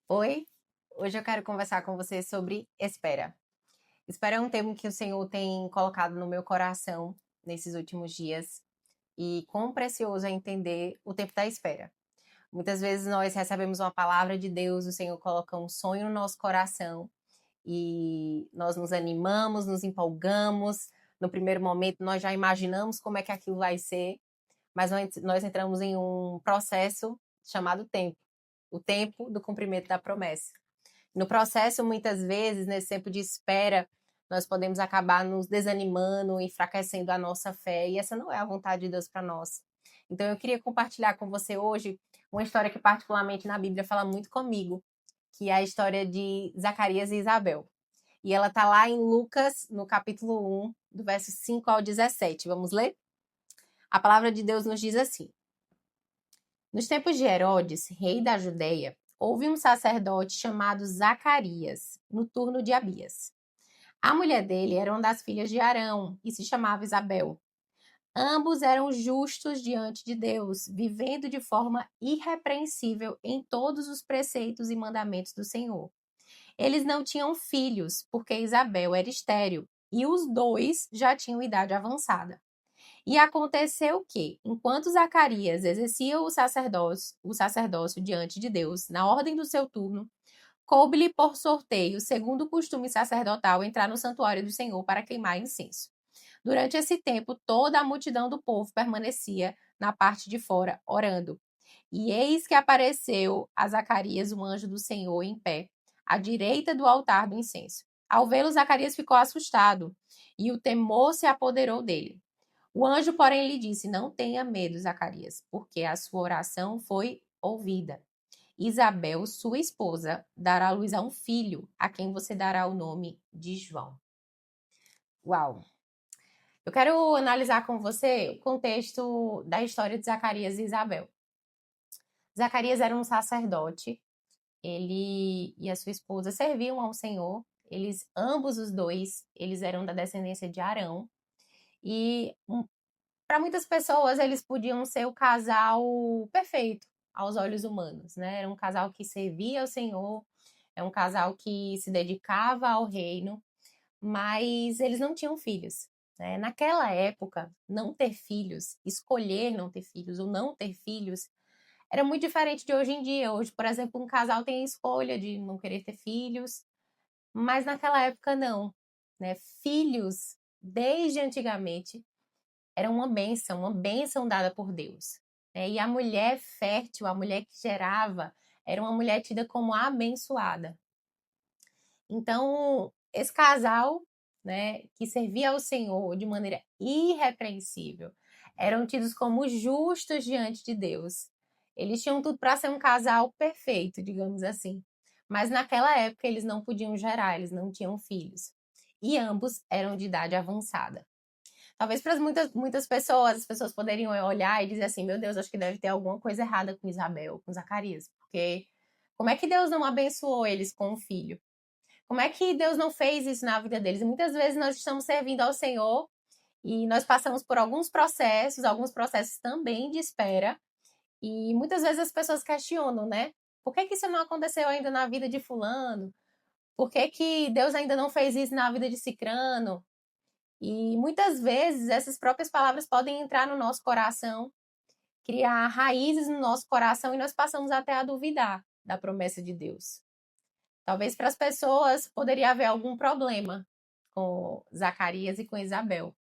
Oi, hoje eu quero conversar com você sobre espera. Espera é um termo que o Senhor tem colocado no meu coração nesses últimos dias e quão precioso é entender o tempo da espera. Muitas vezes nós recebemos uma palavra de Deus, o Senhor coloca um sonho no nosso coração e nós nos animamos, nos empolgamos. No primeiro momento nós já imaginamos como é que aquilo vai ser, mas nós entramos em um processo chamado tempo, o tempo do cumprimento da promessa. No processo, muitas vezes, nesse tempo de espera, nós podemos acabar nos desanimando, enfraquecendo a nossa fé, e essa não é a vontade de Deus para nós. Então, eu queria compartilhar com você hoje uma história que, particularmente na Bíblia, fala muito comigo, que é a história de Zacarias e Isabel. E ela está lá em Lucas, no capítulo 1, do verso 5 ao 17. Vamos ler? A palavra de Deus nos diz assim: Nos tempos de Herodes, rei da Judéia, houve um sacerdote chamado Zacarias, no turno de Abias. A mulher dele era uma das filhas de Arão e se chamava Isabel. Ambos eram justos diante de Deus, vivendo de forma irrepreensível em todos os preceitos e mandamentos do Senhor. Eles não tinham filhos, porque Isabel era estéril, e os dois já tinham idade avançada. E aconteceu que, enquanto Zacarias exercia o sacerdócio diante de Deus, na ordem do seu turno, coube-lhe por sorteio, segundo o costume sacerdotal, entrar no santuário do Senhor para queimar incenso. Durante esse tempo, toda a multidão do povo permanecia na parte de fora, orando. E eis que apareceu a Zacarias um anjo do Senhor em pé, à direita do altar do incenso. Ao vê-lo, Zacarias ficou assustado, e o temor se apoderou dele. O anjo, porém, lhe disse: Não tenha medo, Zacarias, porque a sua oração foi ouvida. Isabel, sua esposa, dará luz a um filho, a quem você dará o nome de João. Uau! Eu quero analisar com você o contexto da história de Zacarias e Isabel. Zacarias era um sacerdote, ele e a sua esposa serviam ao Senhor, ambos os dois, eles eram da descendência de Arão, e para muitas pessoas, eles podiam ser o casal perfeito aos olhos humanos, né? Era um casal que servia ao Senhor, é um casal que se dedicava ao reino, mas eles não tinham filhos. Né? Naquela época, não ter filhos, escolher não ter filhos ou não ter filhos, era muito diferente de hoje em dia. Hoje, por exemplo, um casal tem a escolha de não querer ter filhos, mas naquela época não. Né? Filhos, desde antigamente, era uma bênção dada por Deus. Né? E a mulher fértil, a mulher que gerava, era uma mulher tida como abençoada. Então, esse casal, né, que servia ao Senhor de maneira irrepreensível, eram tidos como justos diante de Deus. Eles tinham tudo para ser um casal perfeito, digamos assim. Mas naquela época eles não podiam gerar, eles não tinham filhos. E ambos eram de idade avançada. Talvez para muitas pessoas, as pessoas poderiam olhar e dizer assim: meu Deus, acho que deve ter alguma coisa errada com Isabel, com Zacarias, porque como é que Deus não abençoou eles com um filho? Como é que Deus não fez isso na vida deles? E muitas vezes nós estamos servindo ao Senhor e nós passamos por alguns processos também de espera, e muitas vezes as pessoas questionam, né? Por que isso não aconteceu ainda na vida de fulano? Por que Deus ainda não fez isso na vida de cicrano? E muitas vezes essas próprias palavras podem entrar no nosso coração, criar raízes no nosso coração e nós passamos até a duvidar da promessa de Deus. Talvez para as pessoas poderia haver algum problema com Zacarias e com Isabel,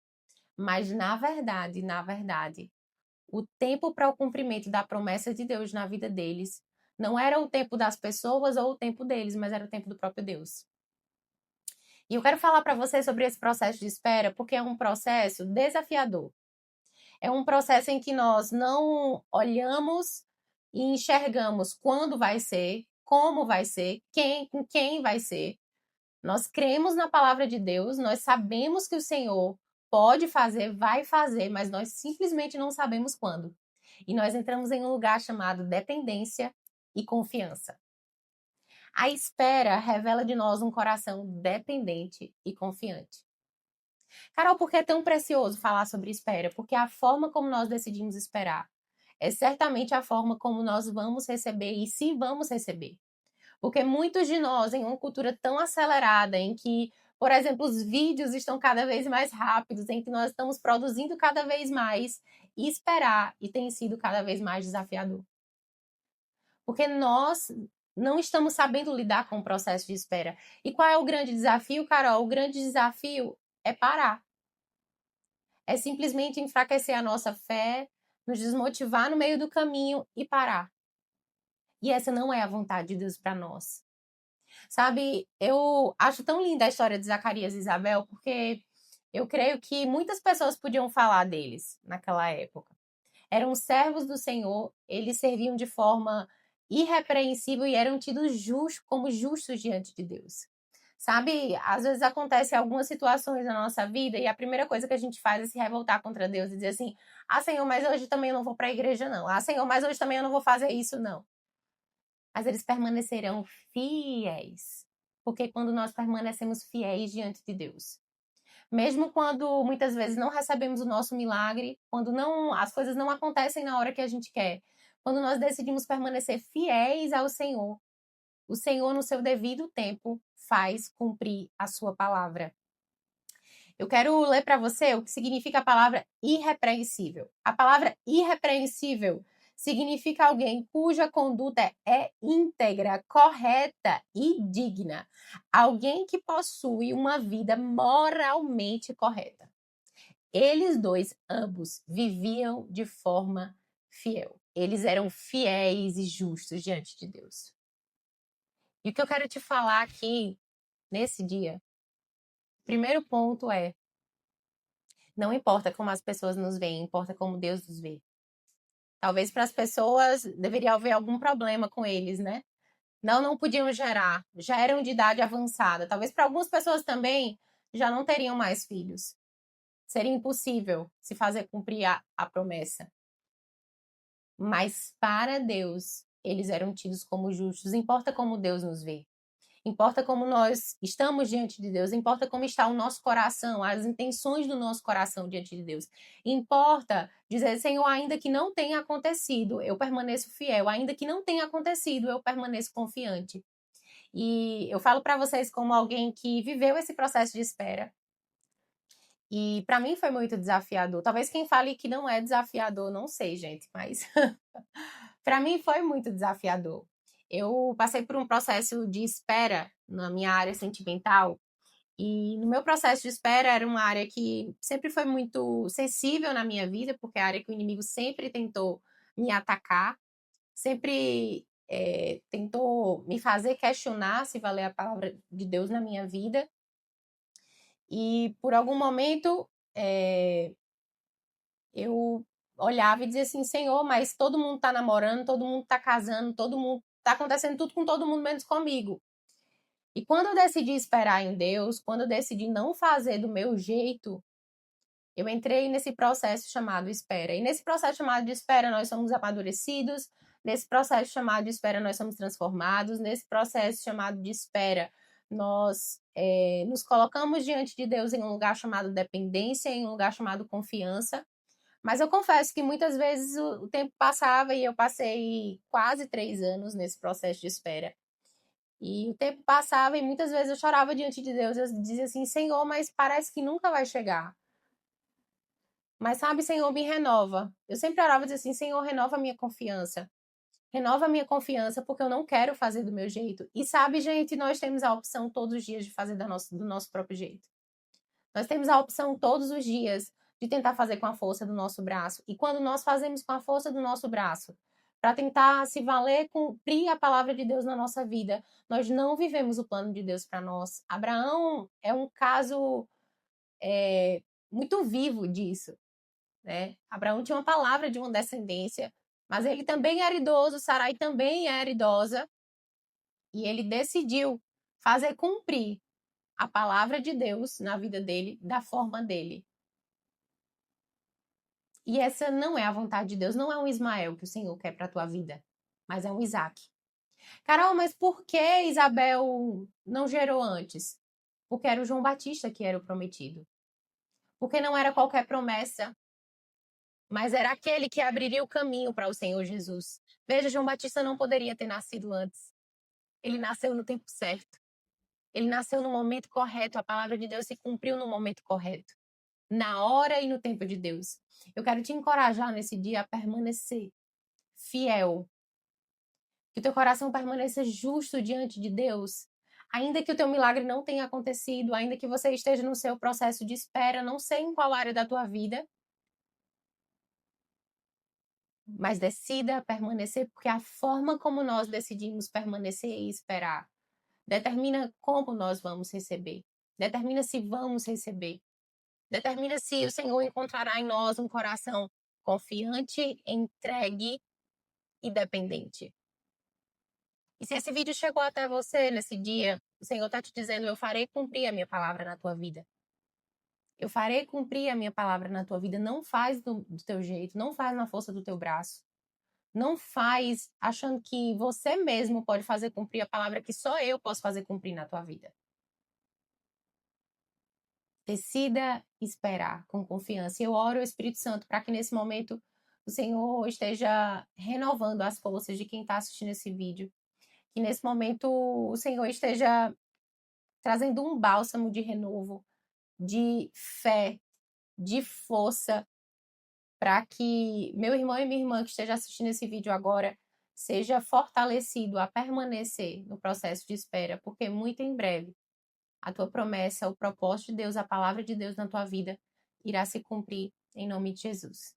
mas na verdade, o tempo para o cumprimento da promessa de Deus na vida deles não era o tempo das pessoas ou o tempo deles, mas era o tempo do próprio Deus. E eu quero falar para você sobre esse processo de espera, porque é um processo desafiador. É um processo em que nós não olhamos e enxergamos quando vai ser, como vai ser, com quem vai ser. Nós cremos na palavra de Deus, nós sabemos que o Senhor pode fazer, vai fazer, mas nós simplesmente não sabemos quando. E nós entramos em um lugar chamado dependência e confiança. A espera revela de nós um coração dependente e confiante. Carol, por que é tão precioso falar sobre espera? Porque a forma como nós decidimos esperar é certamente a forma como nós vamos receber e se vamos receber. Porque muitos de nós, em uma cultura tão acelerada, em que, por exemplo, os vídeos estão cada vez mais rápidos, em que nós estamos produzindo cada vez mais, e esperar e tem sido cada vez mais desafiador. Porque nós não estamos sabendo lidar com o processo de espera. E qual é o grande desafio, Carol? O grande desafio é parar. É simplesmente enfraquecer a nossa fé, nos desmotivar no meio do caminho e parar. E essa não é a vontade de Deus para nós. Sabe, eu acho tão linda a história de Zacarias e Isabel, porque eu creio que muitas pessoas podiam falar deles naquela época. Eram servos do Senhor, eles serviam de forma irrepreensível e eram tidos como justos diante de Deus. Sabe, às vezes acontece algumas situações na nossa vida e a primeira coisa que a gente faz é se revoltar contra Deus e dizer assim: ah, Senhor, mas hoje também eu não vou para a igreja, não. Ah, Senhor, mas hoje também eu não vou fazer isso, não. Mas eles permanecerão fiéis. Porque quando nós permanecemos fiéis diante de Deus, mesmo quando muitas vezes não recebemos o nosso milagre, quando não as coisas não acontecem na hora que a gente quer, quando nós decidimos permanecer fiéis ao Senhor, o Senhor, no seu devido tempo, faz cumprir a sua palavra. Eu quero ler para você o que significa a palavra irrepreensível. A palavra irrepreensível significa alguém cuja conduta é íntegra, correta e digna. Alguém que possui uma vida moralmente correta. Eles dois, ambos, viviam de forma fiel. Eles eram fiéis e justos diante de Deus. E o que eu quero te falar aqui, nesse dia, primeiro ponto é: não importa como as pessoas nos veem, importa como Deus nos vê. Talvez para as pessoas deveria haver algum problema com eles, né? Não podiam gerar, já eram de idade avançada. Talvez para algumas pessoas também já não teriam mais filhos. Seria impossível se fazer cumprir a promessa. Mas para Deus, eles eram tidos como justos. Importa como Deus nos vê. Importa como nós estamos diante de Deus, importa como está o nosso coração, as intenções do nosso coração diante de Deus. Importa dizer, Senhor, ainda que não tenha acontecido, eu permaneço fiel, ainda que não tenha acontecido, eu permaneço confiante. E eu falo para vocês como alguém que viveu esse processo de espera. E para mim foi muito desafiador. Talvez quem fale que não é desafiador, não sei, gente, mas para mim foi muito desafiador. Eu passei por um processo de espera na minha área sentimental e no meu processo de espera era uma área que sempre foi muito sensível na minha vida, porque é a área que o inimigo sempre tentou me atacar, sempre tentou me fazer questionar se valer a palavra de Deus na minha vida. E por algum momento eu olhava e dizia assim, Senhor, mas todo mundo tá namorando, todo mundo tá casando, todo mundo tá acontecendo tudo com todo mundo menos comigo. E quando eu decidi esperar em Deus, quando eu decidi não fazer do meu jeito, eu entrei nesse processo chamado espera. E nesse processo chamado de espera, nós somos amadurecidos, nesse processo chamado de espera, nós somos transformados, nesse processo chamado de espera, nós nos colocamos diante de Deus em um lugar chamado dependência, em um lugar chamado confiança. Mas eu confesso que muitas vezes o tempo passava e eu passei quase 3 anos nesse processo de espera. E o tempo passava e muitas vezes eu chorava diante de Deus. Eu dizia assim, Senhor, mas parece que nunca vai chegar. Mas sabe, Senhor, me renova. Eu sempre orava e dizia assim, Senhor, renova a minha confiança. Renova a minha confiança porque eu não quero fazer do meu jeito. E sabe, gente, nós temos a opção todos os dias de fazer do nosso próprio jeito. Nós temos a opção todos os dias de tentar fazer com a força do nosso braço. E quando nós fazemos com a força do nosso braço, para tentar se valer, cumprir a palavra de Deus na nossa vida, nós não vivemos o plano de Deus para nós. Abraão é um caso muito vivo disso, né? Abraão tinha uma palavra de uma descendência, mas ele também era idoso, Sarai também era idosa, e ele decidiu fazer cumprir a palavra de Deus na vida dele, da forma dele. E essa não é a vontade de Deus, não é um Ismael que o Senhor quer para a tua vida, mas é um Isaac. Carol, mas por que Isabel não gerou antes? Porque era o João Batista que era o prometido. Porque não era qualquer promessa, mas era aquele que abriria o caminho para o Senhor Jesus. Veja, João Batista não poderia ter nascido antes. Ele nasceu no tempo certo. Ele nasceu no momento correto. A palavra de Deus se cumpriu no momento correto. Na hora e no tempo de Deus. Eu quero te encorajar nesse dia a permanecer fiel. Que o teu coração permaneça justo diante de Deus. Ainda que o teu milagre não tenha acontecido, ainda que você esteja no seu processo de espera, não sei em qual área da tua vida, mas decida permanecer, porque a forma como nós decidimos permanecer e esperar determina como nós vamos receber, determina se vamos receber, determina se o Senhor encontrará em nós um coração confiante, entregue e dependente. E se esse vídeo chegou até você nesse dia, o Senhor está te dizendo: eu farei cumprir a minha palavra na tua vida. Eu farei cumprir a minha palavra na tua vida. Não faz do teu jeito, não faz na força do teu braço. Não faz achando que você mesmo pode fazer cumprir a palavra que só eu posso fazer cumprir na tua vida. Decida esperar com confiança. Eu oro ao Espírito Santo para que nesse momento o Senhor esteja renovando as forças de quem está assistindo esse vídeo. Que nesse momento o Senhor esteja trazendo um bálsamo de renovo, de fé, de força, para que meu irmão e minha irmã que esteja assistindo esse vídeo agora seja fortalecido a permanecer no processo de espera, porque muito em breve a tua promessa, o propósito de Deus, a palavra de Deus na tua vida irá se cumprir em nome de Jesus.